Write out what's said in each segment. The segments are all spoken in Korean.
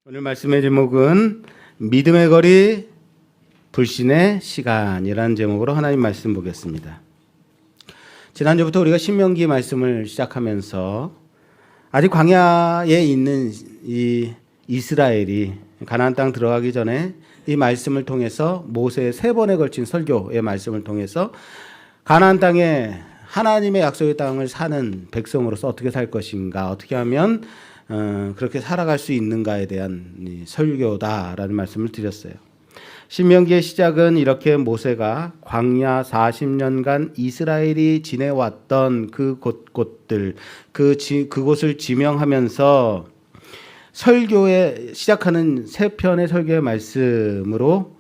오늘 말씀의 제목은 믿음의 거리 불신의 시간이라는 제목으로 하나님 말씀 보겠습니다. 지난주부터 우리가 신명기 말씀을 시작하면서 아직 광야에 있는 이 이스라엘이 가나안 땅 들어가기 전에 이 말씀을 통해서 모세의 3번에 걸친 설교의 말씀을 통해서 가나안 땅에 하나님의 약속의 땅을 사는 백성으로서 어떻게 살 것인가, 어떻게 하면 그렇게 살아갈 수 있는가에 대한 설교다라는 말씀을 드렸어요. 신명기의 시작은 이렇게 모세가 광야 40년간 이스라엘이 지내왔던 그 곳들, 그곳을 지명하면서 설교에 시작하는 3편의 설교의 말씀으로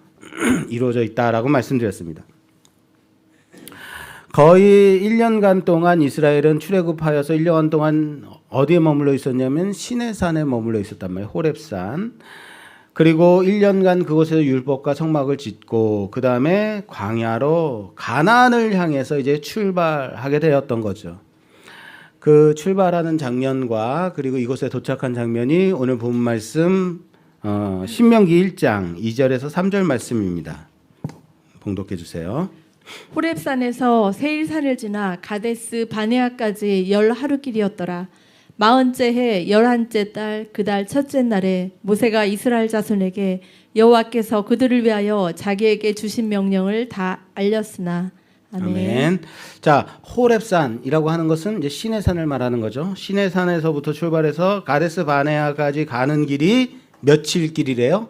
이루어져 있다라고 말씀드렸습니다. 거의 1년간 동안 이스라엘은 출애굽하여서 1년 동안 어디에 머물러 있었냐면 시내산에 머물러 있었단 말이에요. 호렙산. 그리고 1년간 그곳에서 율법과 성막을 짓고 그 다음에 광야로 가나안을 향해서 이제 출발하게 되었던 거죠. 그 출발하는 장면과 그리고 이곳에 도착한 장면이 오늘 본 말씀 신명기 1장 2절에서 3절 말씀입니다. 봉독해 주세요. 호렙산에서 세일산을 지나 가데스 바네아까지 10하루길이었더라. 40째 해 11째 달 그 달 첫째 날에 모세가 이스라엘 자손에게 여호와께서 그들을 위하여 자기에게 주신 명령을 다 알렸으나. 아멘. 자, 호렙산이라고 하는 것은 이제 시내산을 말하는 거죠. 시내산에서부터 출발해서 가데스 바네아까지 가는 길이 며칠 길이래요?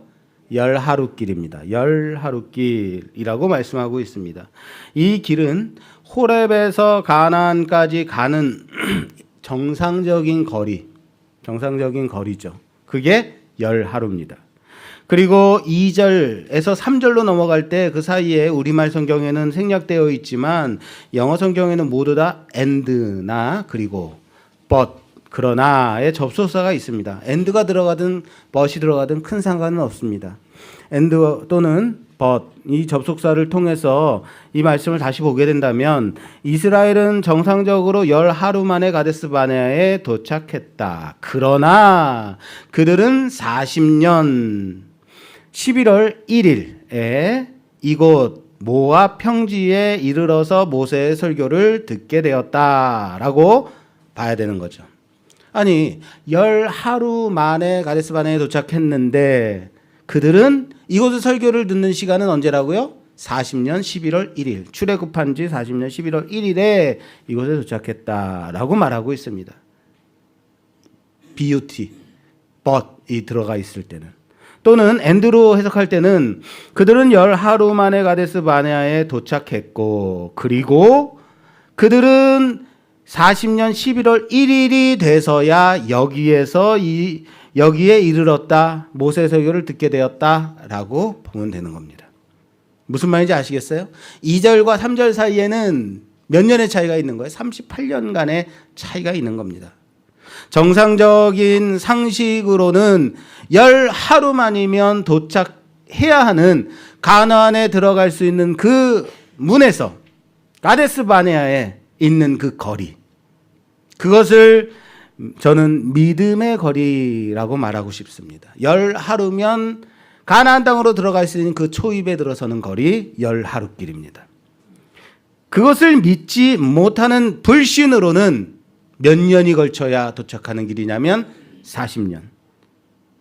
10하루길입니다. 10하루길이라고 말씀하고 있습니다. 이 길은 호렙에서 가나안까지 가는 정상적인 거리죠. 그게 10하루입니다. 그리고 2절에서 3절로 넘어갈 때 그 사이에 우리말 성경에는 생략되어 있지만 영어 성경에는 모두 다 and나 그리고 but 그러나의 접속사가 있습니다. and가 들어가든 but이 들어가든 큰 상관은 없습니다. and 또는 but 이 접속사를 통해서 이 말씀을 다시 보게 된다면 이스라엘은 정상적으로 10하루 만에 가데스 바네아에 도착했다. 그러나 그들은 40년 11월 1일에 이곳 모압 평지에 이르러서 모세의 설교를 듣게 되었다라고 봐야 되는 거죠. 아니 10하루 만에 가데스 바네아에 도착했는데 그들은 이곳의 설교를 듣는 시간은 언제라고요? 40년 11월 1일. 출애굽한 지 40년 11월 1일에 이곳에 도착했다라고 말하고 있습니다. but, but이 들어가 있을 때는. 또는 and로 해석할 때는 그들은 10하루 만에 가데스 바네아에 도착했고 그리고 그들은 40년 11월 1일이 돼서야 여기에 이르렀다. 모세 설교를 듣게 되었다라고 보면 되는 겁니다. 무슨 말인지 아시겠어요? 2절과 3절 사이에는 몇 년의 차이가 있는 거예요? 38년간의 차이가 있는 겁니다. 정상적인 상식으로는 10하루만이면 도착해야 하는 가나안에 들어갈 수 있는 그 문에서 가데스 바네아에 있는 그 거리, 그것을 저는 믿음의 거리라고 말하고 싶습니다. 10하루면 가나안 땅으로 들어갈 수 있는 그 초입에 들어서는 거리 10하루길입니다. 그것을 믿지 못하는 불신으로는 몇 년이 걸쳐야 도착하는 길이냐면 40년.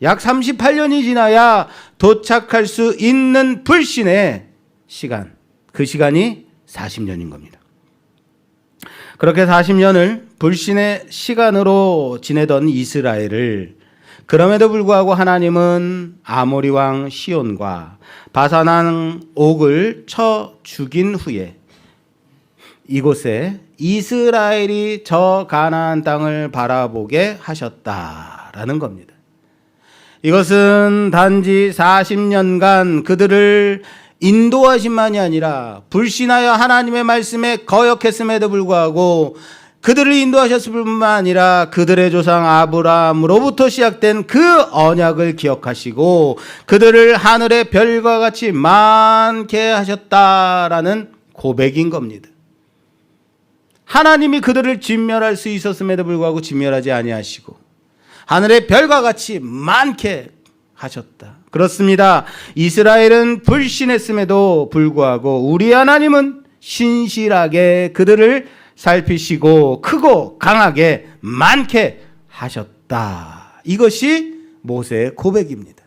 약 38년이 지나야 도착할 수 있는 불신의 시간. 그 시간이 40년인 겁니다. 그렇게 40년을 불신의 시간으로 지내던 이스라엘을 그럼에도 불구하고 하나님은 아모리 왕 시온과 바산 왕 옥을 쳐 죽인 후에 이곳에 이스라엘이 저 가나안 땅을 바라보게 하셨다라는 겁니다. 이것은 단지 40년간 그들을 인도하심만이 아니라 불신하여 하나님의 말씀에 거역했음에도 불구하고 그들을 인도하셨을 뿐만 아니라 그들의 조상 아브라함으로부터 시작된 그 언약을 기억하시고 그들을 하늘의 별과 같이 많게 하셨다라는 고백인 겁니다. 하나님이 그들을 진멸할 수 있었음에도 불구하고 진멸하지 아니하시고 하늘의 별과 같이 많게 하셨다. 그렇습니다. 이스라엘은 불신했음에도 불구하고 우리 하나님은 신실하게 그들을 살피시고 크고 강하게 많게 하셨다. 이것이 모세의 고백입니다.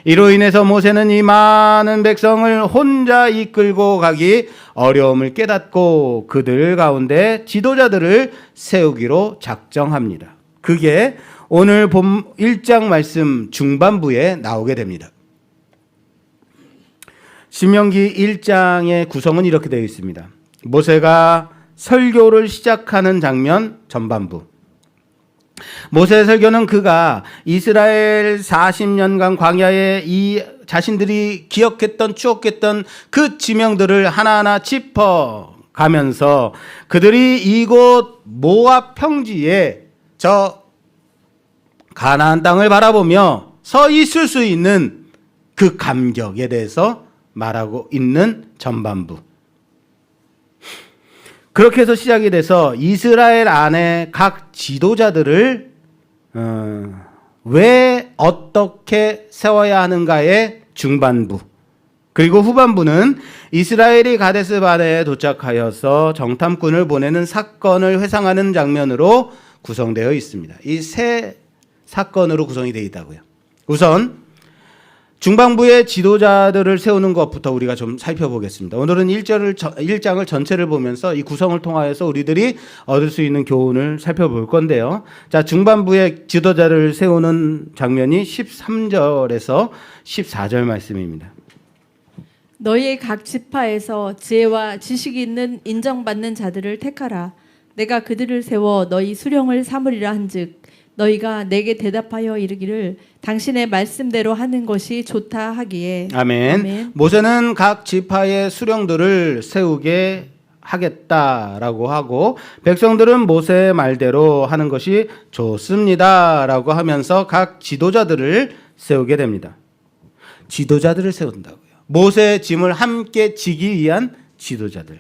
이로 인해서 모세는 이 많은 백성을 혼자 이끌고 가기 어려움을 깨닫고 그들 가운데 지도자들을 세우기로 작정합니다. 그게 오늘 본 1장 말씀 중반부에 나오게 됩니다. 신명기 1장의 구성은 이렇게 되어 있습니다. 모세가 설교를 시작하는 장면 전반부. 모세의 설교는 그가 이스라엘 40년간 광야에 이 자신들이 기억했던 추억했던 그 지명들을 하나하나 짚어가면서 그들이 이곳 모압 평지에 저 가나안 땅을 바라보며 서 있을 수 있는 그 감격에 대해서 말하고 있는 전반부. 그렇게 해서 시작이 돼서 이스라엘 안에 각 지도자들을 왜 어떻게 세워야 하는가의 중반부, 그리고 후반부는 이스라엘이 가데스 바네에 도착하여서 정탐꾼을 보내는 사건을 회상하는 장면으로 구성되어 있습니다. 이 세 사건으로 구성이 되어 있다고요. 우선 중반부의 지도자들을 세우는 것부터 우리가 좀 살펴보겠습니다. 오늘은 1장을 전체를 보면서 이 구성을 통하여서 우리들이 얻을 수 있는 교훈을 살펴볼 건데요. 자, 중반부의 지도자를 세우는 장면이 13절에서 14절 말씀입니다. 너희의 각 지파에서 지혜와 지식이 있는 인정받는 자들을 택하라. 내가 그들을 세워 너희 수령을 삼으리라 한즉 너희가 내게 대답하여 이르기를 당신의 말씀대로 하는 것이 좋다 하기에. 아멘. 아멘. 모세는 각 지파의 수령들을 세우게 하겠다라고 하고 백성들은 모세의 말대로 하는 것이 좋습니다라고 하면서 각 지도자들을 세우게 됩니다. 지도자들을 세운다고요. 모세의 짐을 함께 지기 위한 지도자들.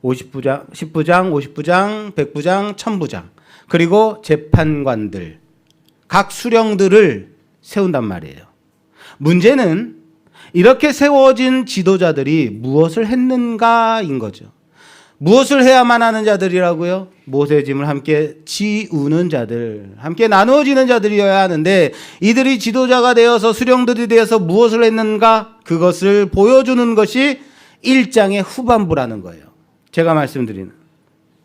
50부장, 10부장, 50부장, 100부장, 1000부장. 그리고 재판관들, 각 수령들을 세운단 말이에요. 문제는 이렇게 세워진 지도자들이 무엇을 했는가인 거죠. 무엇을 해야만 하는 자들이라고요? 모세의 짐을 함께 지우는 자들, 함께 나누어지는 자들이어야 하는데 이들이 지도자가 되어서 수령들이 되어서 무엇을 했는가? 그것을 보여주는 것이 1장의 후반부라는 거예요. 제가 말씀드리는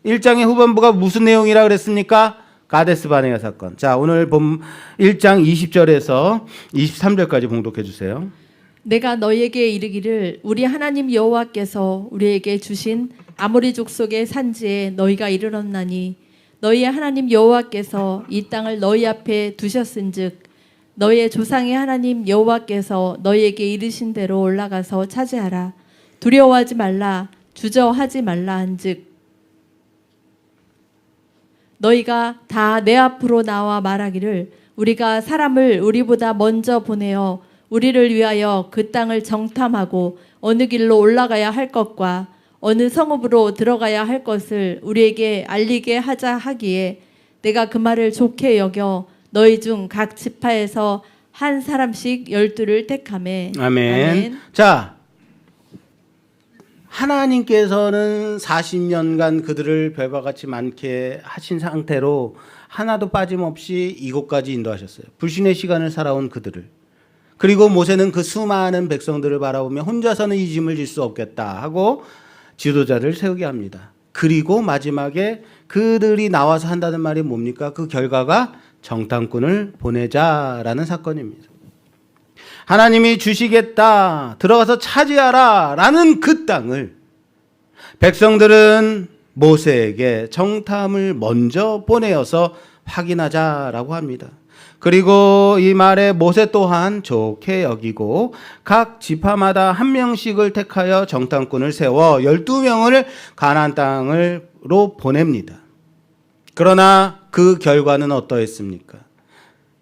1장의 후반부가 무슨 내용이라 그랬습니까? 가데스 바네아 사건. 자, 오늘 본 1장 20절에서 23절까지 봉독해 주세요. 내가 너희에게 이르기를 우리 하나님 여호와께서 우리에게 주신 아모리 족속의 산지에 너희가 이르렀나니 너희의 하나님 여호와께서 이 땅을 너희 앞에 두셨은즉 너희의 조상의 하나님 여호와께서 너희에게 이르신 대로 올라가서 차지하라. 두려워하지 말라. 주저하지 말라 한즉 너희가 다 내 앞으로 나와 말하기를 우리가 사람을 우리보다 먼저 보내어 우리를 위하여 그 땅을 정탐하고 어느 길로 올라가야 할 것과 어느 성읍으로 들어가야 할 것을 우리에게 알리게 하자 하기에 내가 그 말을 좋게 여겨 너희 중 각 지파에서 한 사람씩 12를 택하매. 아멘. 아멘. 자, 하나님께서는 40년간 그들을 별과 같이 많게 하신 상태로 하나도 빠짐없이 이곳까지 인도하셨어요. 불신의 시간을 살아온 그들을. 그리고 모세는 그 수많은 백성들을 바라보며 혼자서는 이 짐을 질 수 없겠다 하고 지도자를 세우게 합니다. 그리고 마지막에 그들이 나와서 한다는 말이 뭡니까? 그 결과가 정탐꾼을 보내자라는 사건입니다. 하나님이 주시겠다, 들어가서 차지하라 라는 그 땅을 백성들은 모세에게 정탐을 먼저 보내어서 확인하자라고 합니다. 그리고 이 말에 모세 또한 좋게 여기고 각 지파마다 한 명씩을 택하여 정탐꾼을 세워 12명을 가나안 땅으로 보냅니다. 그러나 그 결과는 어떠했습니까?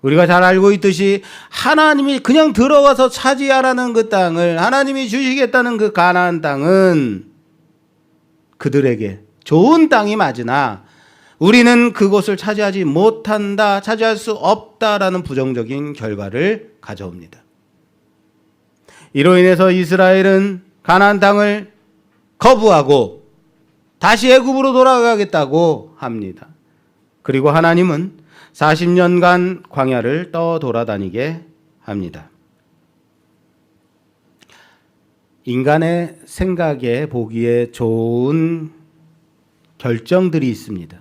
우리가 잘 알고 있듯이 하나님이 그냥 들어가서 차지하라는 그 땅을, 하나님이 주시겠다는 그 가나안 땅은 그들에게 좋은 땅이 맞으나 우리는 그곳을 차지하지 못한다, 차지할 수 없다라는 부정적인 결과를 가져옵니다. 이로 인해서 이스라엘은 가나안 땅을 거부하고 다시 애굽으로 돌아가겠다고 합니다. 그리고 하나님은 40년간 광야를 떠돌아다니게 합니다. 인간의 생각에 보기에 좋은 결정들이 있습니다.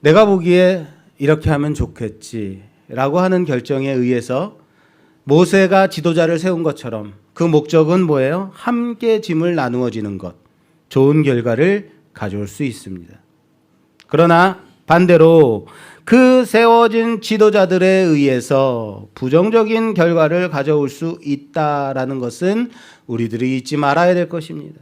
내가 보기에 이렇게 하면 좋겠지라고 하는 결정에 의해서 모세가 지도자를 세운 것처럼 그 목적은 뭐예요? 함께 짐을 나누어지는 것, 좋은 결과를 가져올 수 있습니다. 그러나 반대로 그 세워진 지도자들에 의해서 부정적인 결과를 가져올 수 있다라는 것은 우리들이 잊지 말아야 될 것입니다.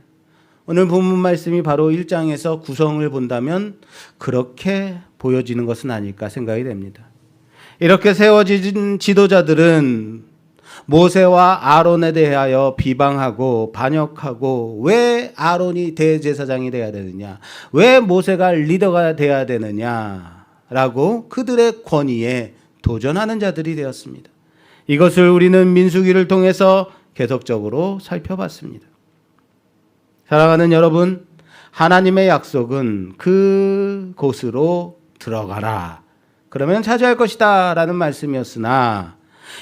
오늘 본문 말씀이 바로 1장에서 구성을 본다면 그렇게 보여지는 것은 아닐까 생각이 됩니다. 이렇게 세워진 지도자들은 모세와 아론에 대하여 비방하고 반역하고 왜 아론이 대제사장이 되어야 되느냐, 왜 모세가 리더가 되어야 되느냐라고 그들의 권위에 도전하는 자들이 되었습니다. 이것을 우리는 민수기를 통해서 계속적으로 살펴봤습니다. 사랑하는 여러분, 하나님의 약속은 그곳으로 들어가라, 그러면 차지할 것이다 라는 말씀이었으나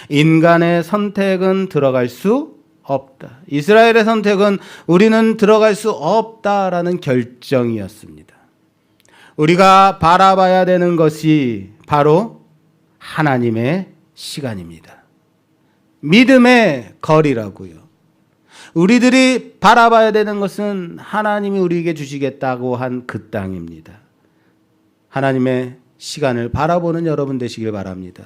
인간의 선택은 들어갈 수 없다. 이스라엘의 선택은 우리는 들어갈 수 없다라는 결정이었습니다. 우리가 바라봐야 되는 것이 바로 하나님의 시간입니다. 믿음의 거리라고요. 우리들이 바라봐야 되는 것은 하나님이 우리에게 주시겠다고 한 그 땅입니다. 하나님의 시간을 바라보는 여러분 되시길 바랍니다.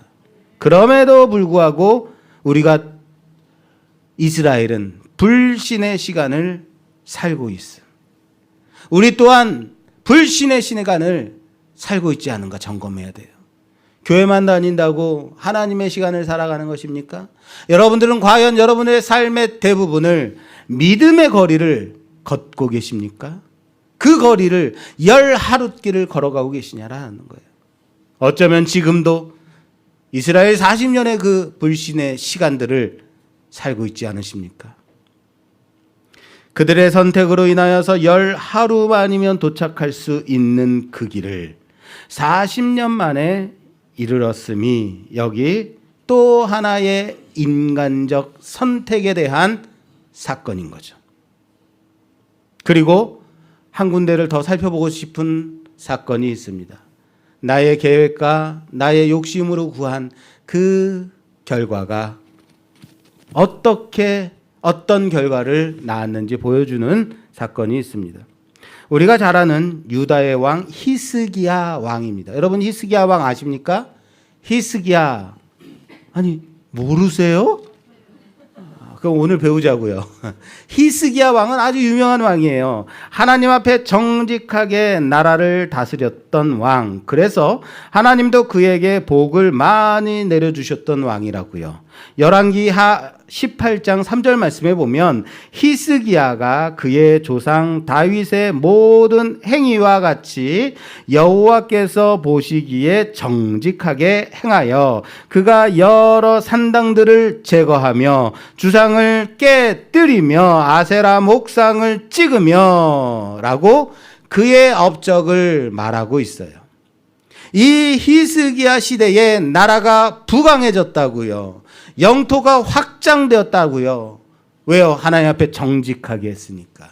그럼에도 불구하고 우리가 이스라엘은 불신의 시간을 살고 있어. 우리 또한 불신의 시간을 살고 있지 않은가 점검해야 돼요. 교회만 다닌다고 하나님의 시간을 살아가는 것입니까? 여러분들은 과연 여러분의 삶의 대부분을 믿음의 거리를 걷고 계십니까? 그 거리를 열 하룻길을 걸어가고 계시냐라는 거예요. 어쩌면 지금도 이스라엘 40년의 그 불신의 시간들을 살고 있지 않으십니까? 그들의 선택으로 인하여서 열 하루만이면 도착할 수 있는 그 길을 40년 만에 이르렀음이 여기 또 하나의 인간적 선택에 대한 사건인 거죠. 그리고 한 군데를 더 살펴보고 싶은 사건이 있습니다. 나의 계획과 나의 욕심으로 구한 그 결과가 어떤 결과를 낳았는지 보여주는 사건이 있습니다. 우리가 잘 아는 유다의 왕 히스기야 왕입니다. 여러분 히스기야 왕 아십니까? 히스기야, 아니 모르세요? 그럼 오늘 배우자고요. 히스기야 왕은 아주 유명한 왕이에요. 하나님 앞에 정직하게 나라를 다스렸던 왕. 그래서 하나님도 그에게 복을 많이 내려주셨던 왕이라고요. 열왕기 18장 3절 말씀에 보면 히스기야가 그의 조상 다윗의 모든 행위와 같이 여호와께서 보시기에 정직하게 행하여 그가 여러 산당들을 제거하며 주상을 깨뜨리며 아세라 목상을 찍으며 라고 그의 업적을 말하고 있어요. 이 히스기야 시대에 나라가 부강해졌다고요. 영토가 확장되었다고요. 왜요? 하나님 앞에 정직하게 했으니까.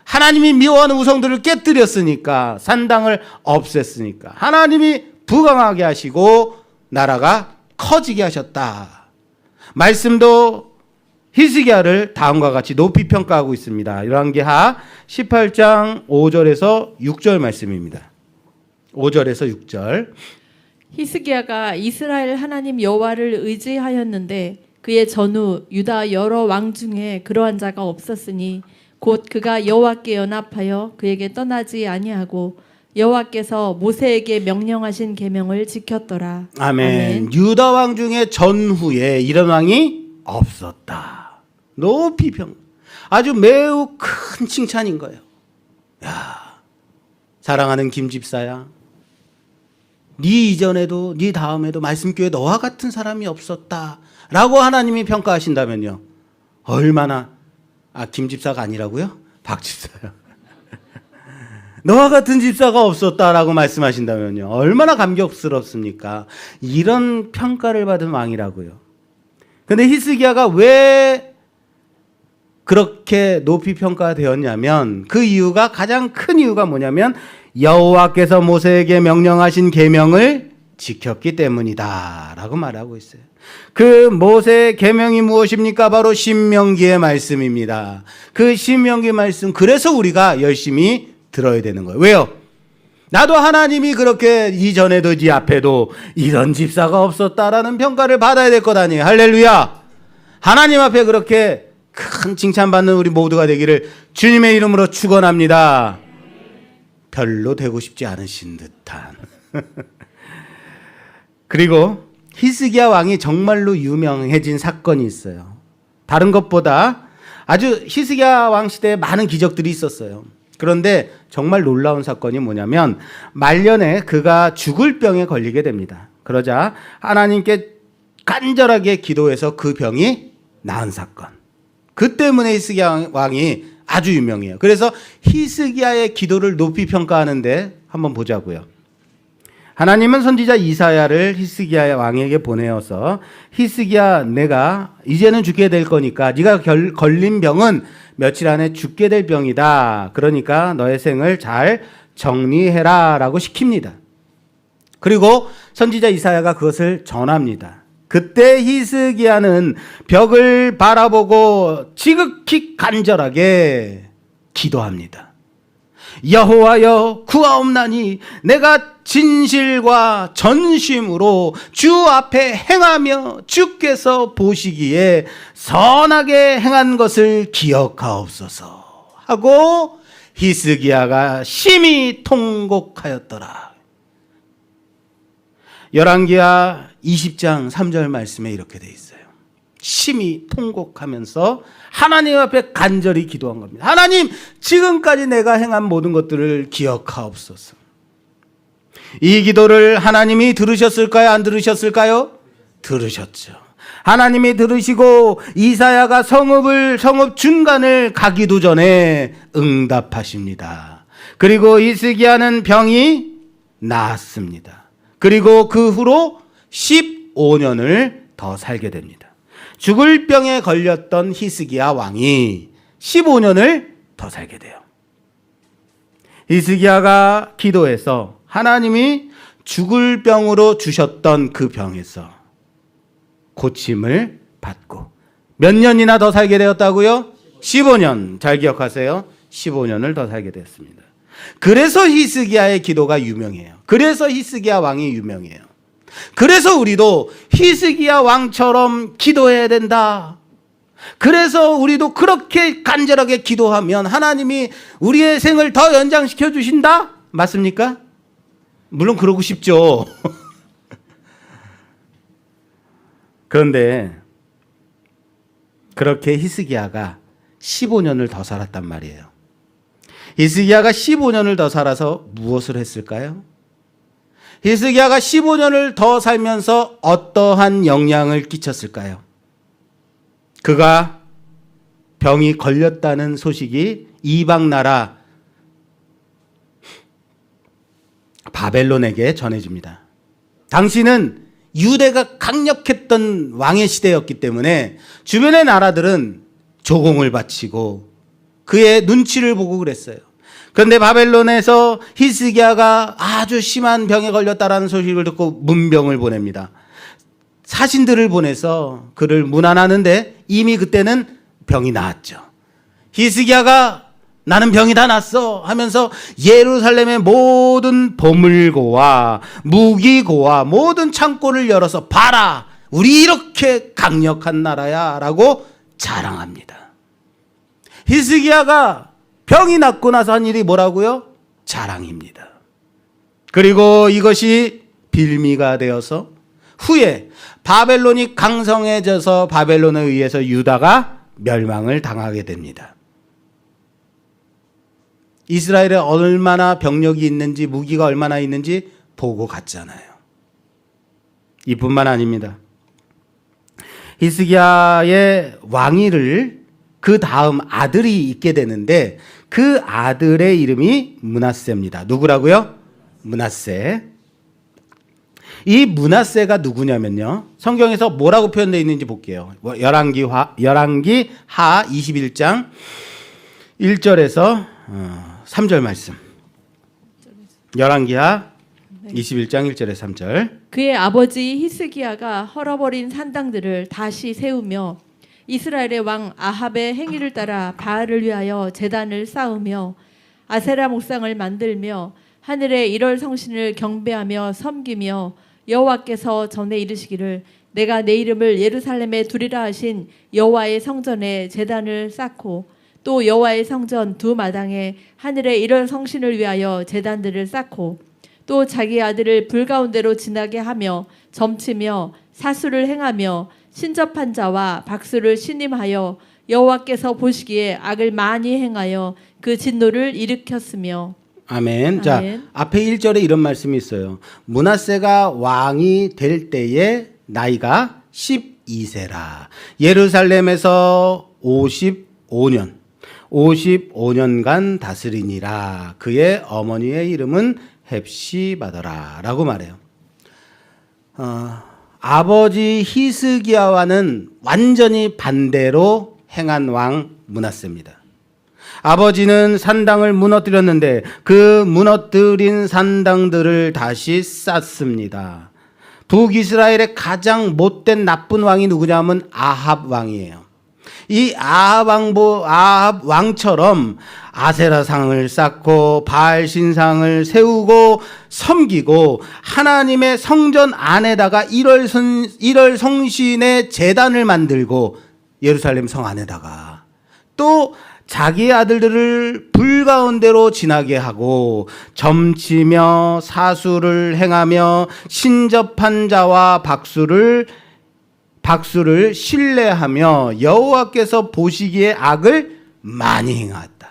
하나님이 미워하는 우상들을 깨뜨렸으니까. 산당을 없앴으니까. 하나님이 부강하게 하시고 나라가 커지게 하셨다. 말씀도 히스기야를 다음과 같이 높이 평가하고 있습니다. 열왕기하 18장 5절에서 6절 말씀입니다. 5절에서 6절. 히스기야가 이스라엘 하나님 여호와를 의지하였는데 그의 전후 유다 여러 왕 중에 그러한 자가 없었으니 곧 그가 여호와께 연합하여 그에게 떠나지 아니하고 여호와께서 모세에게 명령하신 계명을 지켰더라. 아멘. 유다 왕 중에 전후에 이런 왕이 없었다. 높이 평. 아주 매우 큰 칭찬인 거예요. 야, 사랑하는 김 집사야, 네 이전에도 네 다음에도 말씀교회 너와 같은 사람이 없었다 라고 하나님이 평가하신다면요, 얼마나, 김 집사가 아니라고요? 박 집사요. 너와 같은 집사가 없었다라고 말씀하신다면요, 얼마나 감격스럽습니까? 이런 평가를 받은 왕이라고요. 근데 히스기야가 왜 그렇게 높이 평가되었냐면, 그 이유가, 가장 큰 이유가 뭐냐면 여호와께서 모세에게 명령하신 계명을 지켰기 때문이다라고 말하고 있어요. 그 모세의 계명이 무엇입니까? 바로 신명기의 말씀입니다. 그 신명기 말씀, 그래서 우리가 열심히 들어야 되는 거예요. 왜요? 나도 하나님이 그렇게 이전에도 이 앞에도 이런 집사가 없었다라는 평가를 받아야 될 것 아니에요. 할렐루야. 하나님 앞에 그렇게 큰 칭찬받는 우리 모두가 되기를 주님의 이름으로 축원합니다. 별로 되고 싶지 않으신 듯한. 그리고 히스기야 왕이 정말로 유명해진 사건이 있어요. 다른 것보다 아주 히스기야 왕 시대에 많은 기적들이 있었어요. 그런데 정말 놀라운 사건이 뭐냐면, 말년에 그가 죽을 병에 걸리게 됩니다. 그러자 하나님께 간절하게 기도해서 그 병이 나은 사건. 그 때문에 히스기야 왕이 아주 유명해요. 그래서 히스기야의 기도를 높이 평가하는데 한번 보자고요. 하나님은 선지자 이사야를 히스기야 왕에게 보내어서, 히스기야, 내가 이제는 죽게 될 거니까 네가 걸린 병은 며칠 안에 죽게 될 병이다. 그러니까 너의 생을 잘 정리해라 라고 시킵니다. 그리고 선지자 이사야가 그것을 전합니다. 그때 히스기야는 벽을 바라보고 지극히 간절하게 기도합니다. 여호와여, 구하옵나니 내가 진실과 전심으로 주 앞에 행하며 주께서 보시기에 선하게 행한 것을 기억하옵소서 하고 히스기야가 심히 통곡하였더라. 열왕기하 20장 3절 말씀에 이렇게 돼 있어요. 심히 통곡하면서 하나님 앞에 간절히 기도한 겁니다. 하나님, 지금까지 내가 행한 모든 것들을 기억하옵소서. 이 기도를 하나님이 들으셨을까요? 안 들으셨을까요? 들으셨죠. 하나님이 들으시고 이사야가 성읍 중간을 가기도 전에 응답하십니다. 그리고 히스기야는 병이 나았습니다. 그리고 그 후로 15년을 더 살게 됩니다. 죽을 병에 걸렸던 히스기야 왕이 15년을 더 살게 돼요. 히스기야가 기도해서 하나님이 죽을 병으로 주셨던 그 병에서 고침을 받고 몇 년이나 더 살게 되었다고요? 15년. 잘 기억하세요. 15년을 더 살게 되었습니다. 그래서 히스기야의 기도가 유명해요. 그래서 히스기야 왕이 유명해요. 그래서 우리도 히스기야 왕처럼 기도해야 된다. 그래서 우리도 그렇게 간절하게 기도하면 하나님이 우리의 생을 더 연장시켜 주신다? 맞습니까? 물론 그러고 싶죠. 그런데 그렇게 히스기야가 15년을 더 살았단 말이에요. 히스기야가 15년을 더 살아서 무엇을 했을까요? 히스기야가 15년을 더 살면서 어떠한 영향을 끼쳤을까요? 그가 병이 걸렸다는 소식이 이방 나라 바벨론에게 전해집니다. 당시는 유대가 강력했던 왕의 시대였기 때문에 주변의 나라들은 조공을 바치고 그의 눈치를 보고 그랬어요. 그런데 바벨론에서 히스기야가 아주 심한 병에 걸렸다라는 소식을 듣고 문병을 보냅니다. 사신들을 보내서 그를 문안하는데 이미 그때는 병이 나았죠. 히스기야가 나는 병이 다 났어 하면서 예루살렘의 모든 보물고와 무기고와 모든 창고를 열어서 봐라, 우리 이렇게 강력한 나라야 라고 자랑합니다. 히스기야가 병이 낫고 나서 한 일이 뭐라고요? 자랑입니다. 그리고 이것이 빌미가 되어서 후에 바벨론이 강성해져서 바벨론에 의해서 유다가 멸망을 당하게 됩니다. 이스라엘에 얼마나 병력이 있는지, 무기가 얼마나 있는지 보고 갔잖아요. 이뿐만 아닙니다. 히스기야의 왕위를 그 다음 아들이 있게 되는데 그 아들의 이름이 므낫세입니다. 누구라고요? 므낫세. 이 므낫세가 누구냐면요. 성경에서 뭐라고 표현되어 있는지 볼게요. 열왕기 하 21장 1절에서 3절 말씀. 열왕기 하 21장 1절에서 3절. 그의 아버지 히스기야가 헐어버린 산당들을 다시 세우며 이스라엘의 왕 아합의 행위를 따라 바알을 위하여 제단을 쌓으며 아세라 목상을 만들며 하늘의 일월 성신을 경배하며 섬기며 여호와께서 전에 이르시기를 내가 내 이름을 예루살렘에 두리라 하신 여호와의 성전에 제단을 쌓고 또 여호와의 성전 두 마당에 하늘의 일월 성신을 위하여 제단들을 쌓고 또 자기 아들을 불 가운데로 지나게 하며 점치며 사수를 행하며 신접한 자와 박수를 신임하여 여호와께서 보시기에 악을 많이 행하여 그 진노를 일으켰으며. 아멘. 자, 앞에 1절에 이런 말씀이 있어요. 므낫세가 왕이 될 때에 나이가 12세라. 예루살렘에서 55년간 다스리니라. 그의 어머니의 이름은 헵시바더라 라고 말해요. 아버지 히스기야와는 완전히 반대로 행한 왕 므낫세입니다. 아버지는 산당을 무너뜨렸는데 그 무너뜨린 산당들을 다시 쌓습니다. 북이스라엘의 가장 못된 나쁜 왕이 누구냐면 아합 왕이에요. 이 아합 왕처럼 아세라상을 쌓고 바알 신상을 세우고 섬기고 하나님의 성전 안에다가 일월 성신의 제단을 만들고 예루살렘 성 안에다가 또 자기 아들들을 불 가운데로 지나게 하고 점치며 사수를 행하며 신접한 자와 박수를 신뢰하며 여호와께서 보시기에 악을 많이 행하였다.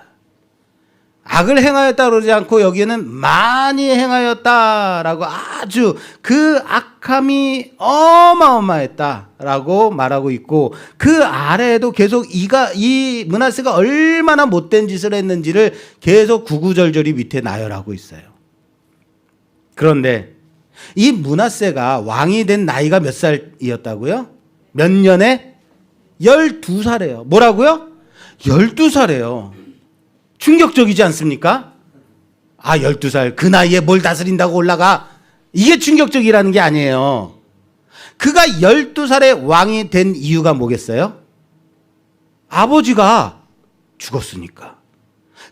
악을 행하였다 그러지 않고 여기에는 많이 행하였다라고 아주 그 악함이 어마어마했다라고 말하고 있고 그 아래에도 계속 이 므낫세가 얼마나 못된 짓을 했는지를 계속 구구절절히 밑에 나열하고 있어요. 그런데 이 므낫세가 왕이 된 나이가 몇 살이었다고요? 몇 년에? 12살이에요. 뭐라고요? 12살이에요. 충격적이지 않습니까? 12살. 그 나이에 뭘 다스린다고 올라가? 이게 충격적이라는 게 아니에요. 그가 12살에 왕이 된 이유가 뭐겠어요? 아버지가 죽었으니까.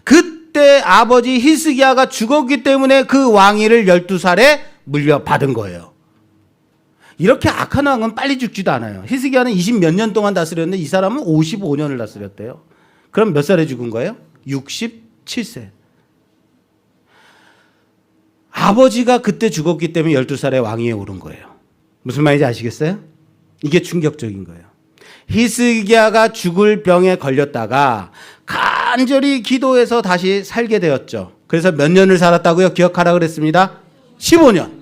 그때 아버지 히스기야가 죽었기 때문에 그 왕위를 12살에 물려받은 거예요. 이렇게 악한 왕은 빨리 죽지도 않아요. 히스기야는 20몇 년 동안 다스렸는데 이 사람은 55년을 다스렸대요. 그럼 몇 살에 죽은 거예요? 67세. 아버지가 그때 죽었기 때문에 12살에 왕위에 오른 거예요. 무슨 말인지 아시겠어요? 이게 충격적인 거예요. 히스기야가 죽을 병에 걸렸다가 간절히 기도해서 다시 살게 되었죠. 그래서 몇 년을 살았다고요? 기억하라 그랬습니다. 15년.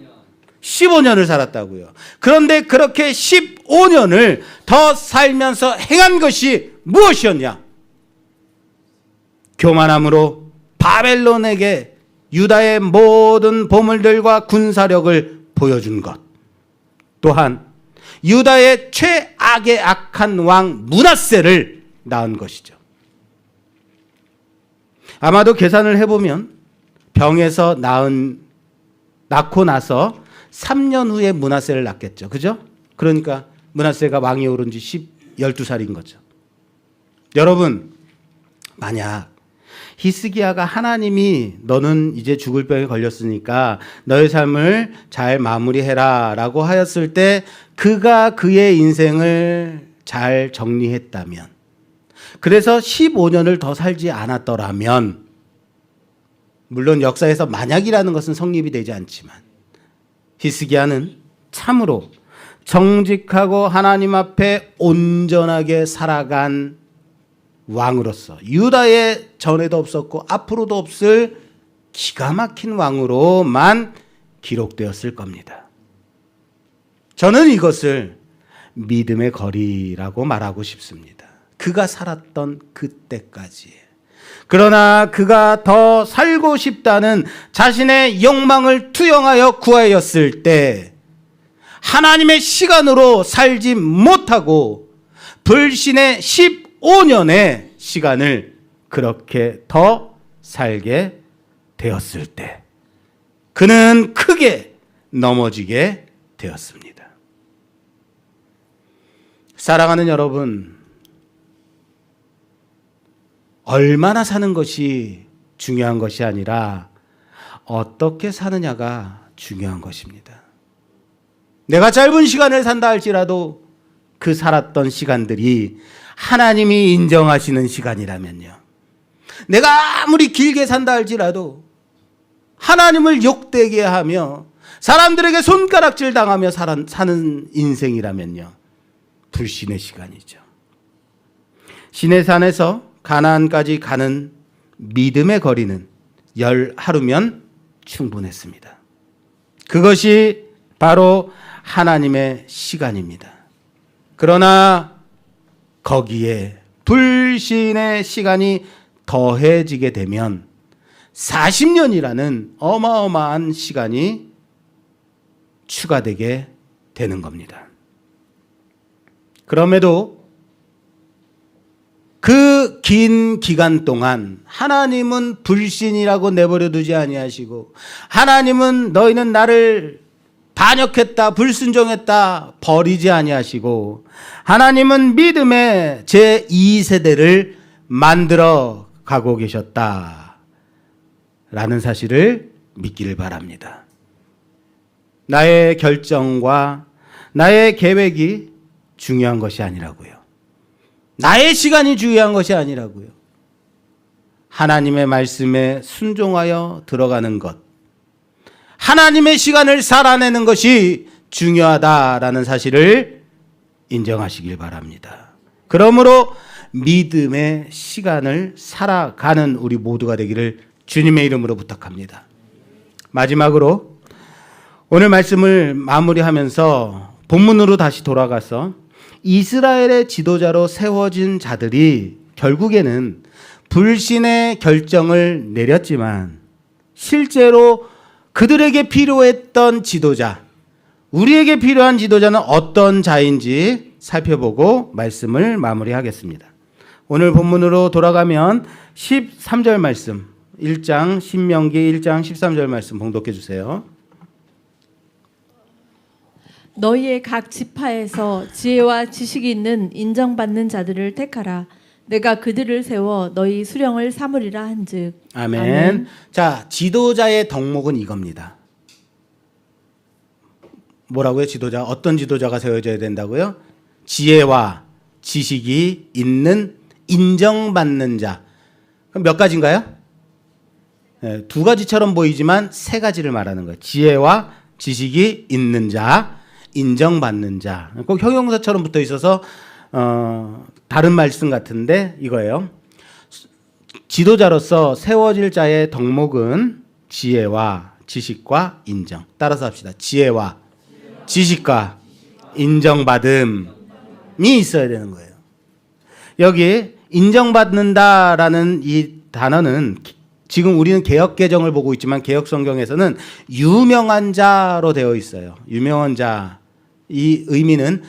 15년을 살았다고요. 그런데 그렇게 15년을 더 살면서 행한 것이 무엇이었냐? 교만함으로 바벨론에게 유다의 모든 보물들과 군사력을 보여준 것. 또한 유다의 최악의 악한 왕 므낫세를 낳은 것이죠. 아마도 계산을 해보면 병에서 낳고 나서 3년 후에 므낫세를 낳겠죠. 그죠? 그러니까 므낫세가 왕위에 오른 지 12살인 거죠. 여러분, 만약 히스기야가 하나님이 너는 이제 죽을 병에 걸렸으니까 너의 삶을 잘 마무리해라 라고 하였을 때 그가 그의 인생을 잘 정리했다면, 그래서 15년을 더 살지 않았더라면, 물론 역사에서 만약이라는 것은 성립이 되지 않지만 히스기야는 참으로 정직하고 하나님 앞에 온전하게 살아간 왕으로서 유다의 전에도 없었고 앞으로도 없을 기가 막힌 왕으로만 기록되었을 겁니다. 저는 이것을 믿음의 거리라고 말하고 싶습니다. 그가 살았던 그때까지. 그러나 그가 더 살고 싶다는 자신의 욕망을 투영하여 구하였을 때 하나님의 시간으로 살지 못하고 불신의 15년의 시간을 그렇게 더 살게 되었을 때 그는 크게 넘어지게 되었습니다. 사랑하는 여러분, 얼마나 사는 것이 중요한 것이 아니라 어떻게 사느냐가 중요한 것입니다. 내가 짧은 시간을 산다 할지라도 그 살았던 시간들이 하나님이 인정하시는 시간이라면요. 내가 아무리 길게 산다 할지라도 하나님을 욕되게 하며 사람들에게 손가락질 당하며 사는 인생이라면요. 불신의 시간이죠. 시내산에서 가나안까지 가는 믿음의 거리는 10하루면 충분했습니다. 그것이 바로 하나님의 시간입니다. 그러나 거기에 불신의 시간이 더해지게 되면 40년이라는 어마어마한 시간이 추가되게 되는 겁니다. 그럼에도 그 긴 기간 동안 하나님은 불신이라고 내버려 두지 아니하시고 하나님은 너희는 나를 반역했다, 불순종했다 버리지 아니하시고 하나님은 믿음의 제2세대를 만들어 가고 계셨다 라는 사실을 믿기를 바랍니다. 나의 결정과 나의 계획이 중요한 것이 아니라고요. 나의 시간이 중요한 것이 아니라고요. 하나님의 말씀에 순종하여 들어가는 것, 하나님의 시간을 살아내는 것이 중요하다라는 사실을 인정하시길 바랍니다. 그러므로 믿음의 시간을 살아가는 우리 모두가 되기를 주님의 이름으로 부탁합니다. 마지막으로 오늘 말씀을 마무리하면서 본문으로 다시 돌아가서 이스라엘의 지도자로 세워진 자들이 결국에는 불신의 결정을 내렸지만 실제로 그들에게 필요했던 지도자, 우리에게 필요한 지도자는 어떤 자인지 살펴보고 말씀을 마무리하겠습니다. 오늘 본문으로 돌아가면 13절 말씀, 1장 신명기 1장 13절 말씀 봉독해 주세요. 너희의 각 지파에서 지혜와 지식이 있는 인정받는 자들을 택하라. 내가 그들을 세워 너희 수령을 삼으리라 한즉. 아멘. 아멘. 자, 지도자의 덕목은 이겁니다. 뭐라고요? 지도자. 어떤 지도자가 세워져야 된다고요? 지혜와 지식이 있는 인정받는 자. 그럼 몇 가지인가요? 네, 두 가지처럼 보이지만 세 가지를 말하는 거예요. 지혜와 지식이 있는 자, 인정받는 자. 꼭 형용사처럼 붙어 있어서 다른 말씀 같은데 이거예요. 지도자로서 세워질 자의 덕목은 지혜와 지식과 인정. 따라서 합시다. 지혜와 지식과 인정받음이 있어야 되는 거예요. 여기 인정받는다라는 이 단어는 지금 우리는 개역 개정을 보고 있지만 개역 성경에서는 유명한 자로 되어 있어요. 유명한 자. 이 의미는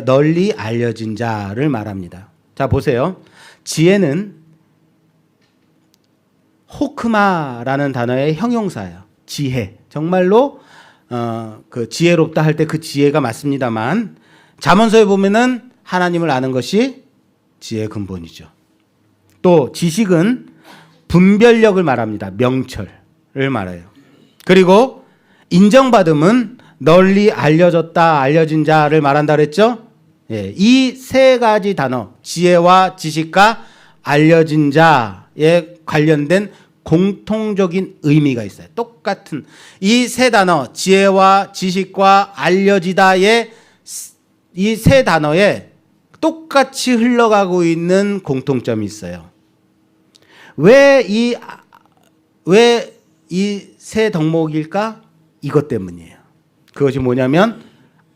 널리 알려진 자를 말합니다. 자, 보세요. 지혜는 호크마라는 단어의 형용사예요. 지혜. 정말로 그 지혜롭다 할 때 그 지혜가 맞습니다만 잠언서에 보면은 하나님을 아는 것이 지혜의 근본이죠. 또 지식은 분별력을 말합니다. 명철을 말해요. 그리고 인정받음은 널리 알려졌다, 알려진 자를 말한다 그랬죠? 예, 이 세 가지 단어, 지혜와 지식과 알려진 자에 관련된 공통적인 의미가 있어요. 똑같은 이 세 단어, 지혜와 지식과 알려지다의 이 세 단어의 똑같이 흘러가고 있는 공통점이 있어요. 왜 이 세 덕목일까? 이것 때문이에요. 그것이 뭐냐면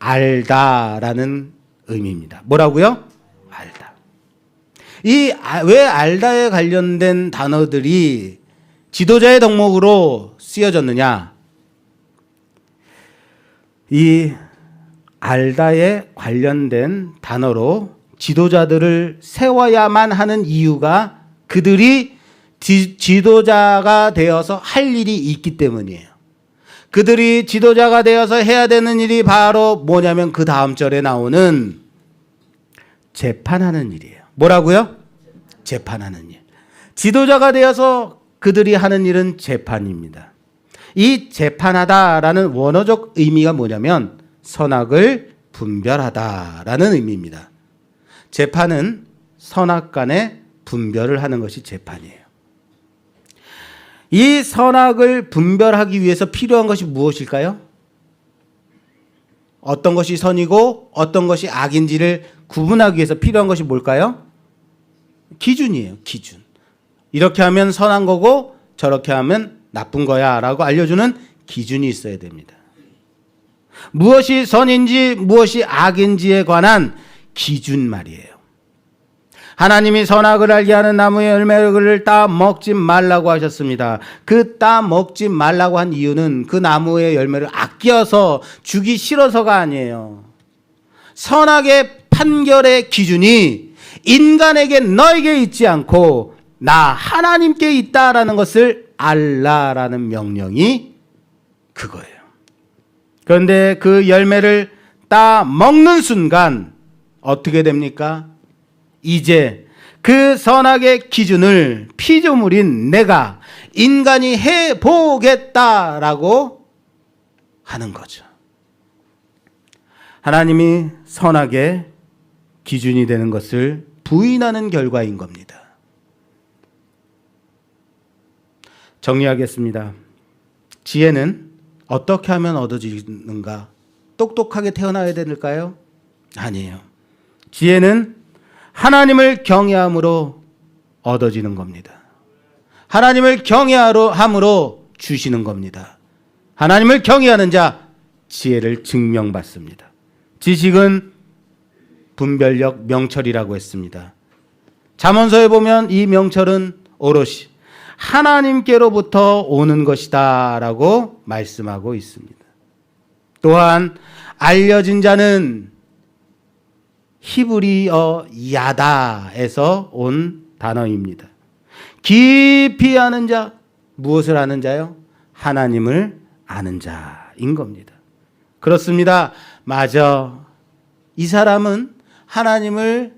알다라는 의미입니다. 뭐라고요? 알다. 왜 알다에 관련된 단어들이 지도자의 덕목으로 쓰여졌느냐? 이 알다에 관련된 단어로 지도자들을 세워야만 하는 이유가 그들이 지도자가 되어서 할 일이 있기 때문이에요. 그들이 지도자가 되어서 해야 되는 일이 바로 뭐냐면 그 다음 절에 나오는 재판하는 일이에요. 뭐라고요? 재판하는 일. 지도자가 되어서 그들이 하는 일은 재판입니다. 이 재판하다라는 원어적 의미가 뭐냐면 선악을 분별하다라는 의미입니다. 재판은 선악 간의 분별을 하는 것이 재판이에요. 이 선악을 분별하기 위해서 필요한 것이 무엇일까요? 어떤 것이 선이고 어떤 것이 악인지를 구분하기 위해서 필요한 것이 뭘까요? 기준이에요. 기준. 이렇게 하면 선한 거고 저렇게 하면 나쁜 거야 라고 알려주는 기준이 있어야 됩니다. 무엇이 선인지 무엇이 악인지에 관한 기준 말이에요. 하나님이 선악을 알게 하는 나무의 열매를 따 먹지 말라고 하셨습니다. 그 따 먹지 말라고 한 이유는 그 나무의 열매를 아껴서 주기 싫어서가 아니에요. 선악의 판결의 기준이 인간에게 너에게 있지 않고 나 하나님께 있다라는 것을 알라라는 명령이 그거예요. 그런데 그 열매를 따 먹는 순간 어떻게 됩니까? 이제 그 선악의 기준을 피조물인 내가 인간이 해보겠다라고 하는 거죠. 하나님이 선악의 기준이 되는 것을 부인하는 결과인 겁니다. 정리하겠습니다. 지혜는 어떻게 하면 얻어지는가? 똑똑하게 태어나야 될까요? 아니에요. 지혜는 하나님을 경외함으로 얻어지는 겁니다. 하나님을 경외함으로 주시는 겁니다. 하나님을 경외하는 자 지혜를 증명받습니다. 지식은 분별력 명철이라고 했습니다. 잠언서에 보면 이 명철은 오롯이 하나님께로부터 오는 것이다 라고 말씀하고 있습니다. 또한 알려진 자는 히브리어 야다에서 온 단어입니다. 깊이 아는 자, 무엇을 아는 자요? 하나님을 아는 자인 겁니다. 그렇습니다. 맞아. 이 사람은 하나님을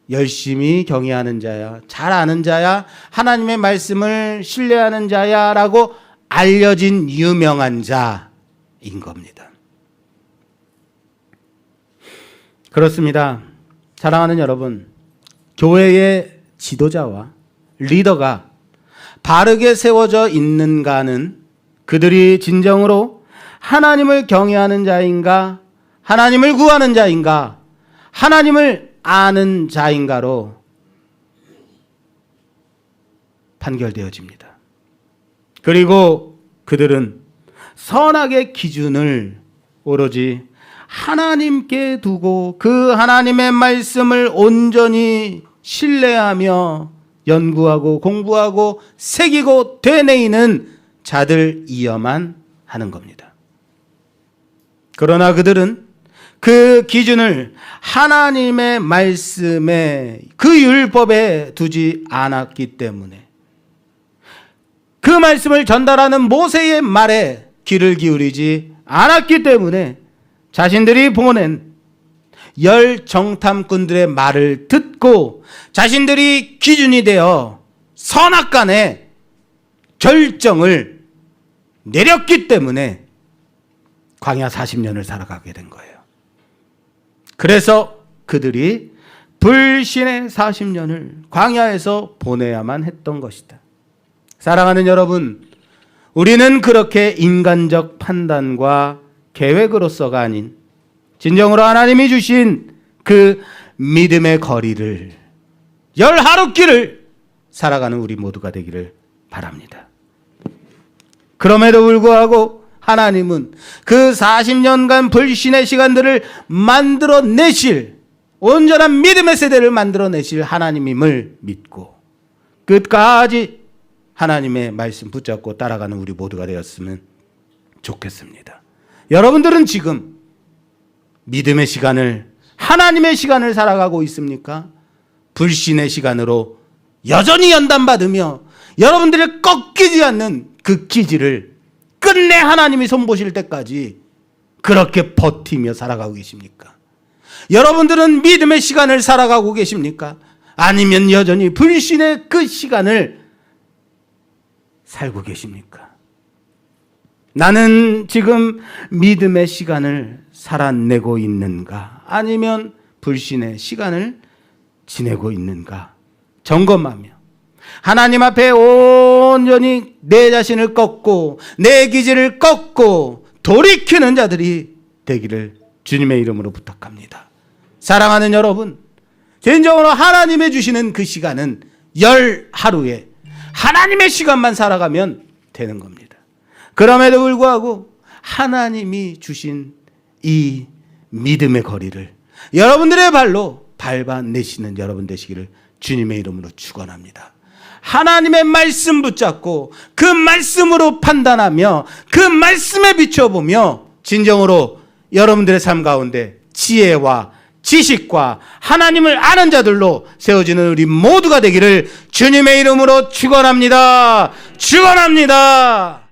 열심히 경외하는 자야, 잘 아는 자야, 하나님의 말씀을 신뢰하는 자야 라고 알려진 유명한 자인 겁니다. 그렇습니다. 사랑하는 여러분, 교회의 지도자와 리더가 바르게 세워져 있는가는 그들이 진정으로 하나님을 경외하는 자인가, 하나님을 구하는 자인가, 하나님을 아는 자인가로 판결되어집니다. 그리고 그들은 선악의 기준을 오로지 하나님께 두고 그 하나님의 말씀을 온전히 신뢰하며 연구하고 공부하고 새기고 되뇌이는 자들이어만 하는 겁니다. 그러나 그들은 그 기준을 하나님의 말씀에 그 율법에 두지 않았기 때문에 그 말씀을 전달하는 모세의 말에 귀를 기울이지 않았기 때문에 자신들이 보낸 열 정탐꾼들의 말을 듣고 자신들이 기준이 되어 선악간의 결정을 내렸기 때문에 광야 40년을 살아가게 된 거예요. 그래서 그들이 불신의 40년을 광야에서 보내야만 했던 것이다. 사랑하는 여러분, 우리는 그렇게 인간적 판단과 계획으로서가 아닌 진정으로 하나님이 주신 그 믿음의 거리를, 열 하루길을 살아가는 우리 모두가 되기를 바랍니다. 그럼에도 불구하고 하나님은 그 40년간 불신의 시간들을 만들어내실, 온전한 믿음의 세대를 만들어내실 하나님임을 믿고 끝까지 하나님의 말씀 붙잡고 따라가는 우리 모두가 되었으면 좋겠습니다. 여러분들은 지금 믿음의 시간을, 하나님의 시간을 살아가고 있습니까? 불신의 시간으로 여전히 연단받으며 여러분들의 꺾이지 않는 그 기질을 끝내 하나님이 손보실 때까지 그렇게 버티며 살아가고 계십니까? 여러분들은 믿음의 시간을 살아가고 계십니까? 아니면 여전히 불신의 그 시간을 살고 계십니까? 나는 지금 믿음의 시간을 살아내고 있는가? 아니면 불신의 시간을 지내고 있는가? 점검하며 하나님 앞에 온전히 내 자신을 꺾고 내 기질을 꺾고 돌이키는 자들이 되기를 주님의 이름으로 부탁합니다. 사랑하는 여러분, 개인적으로 하나님의 주시는 그 시간은 열 하루에 하나님의 시간만 살아가면 되는 겁니다. 그럼에도 불구하고 하나님이 주신 이 믿음의 거리를 여러분들의 발로 밟아내시는 여러분 되시기를 주님의 이름으로 축원합니다. 하나님의 말씀 붙잡고 그 말씀으로 판단하며 그 말씀에 비춰보며 진정으로 여러분들의 삶 가운데 지혜와 지식과 하나님을 아는 자들로 세워지는 우리 모두가 되기를 주님의 이름으로 축원합니다. 축원합니다.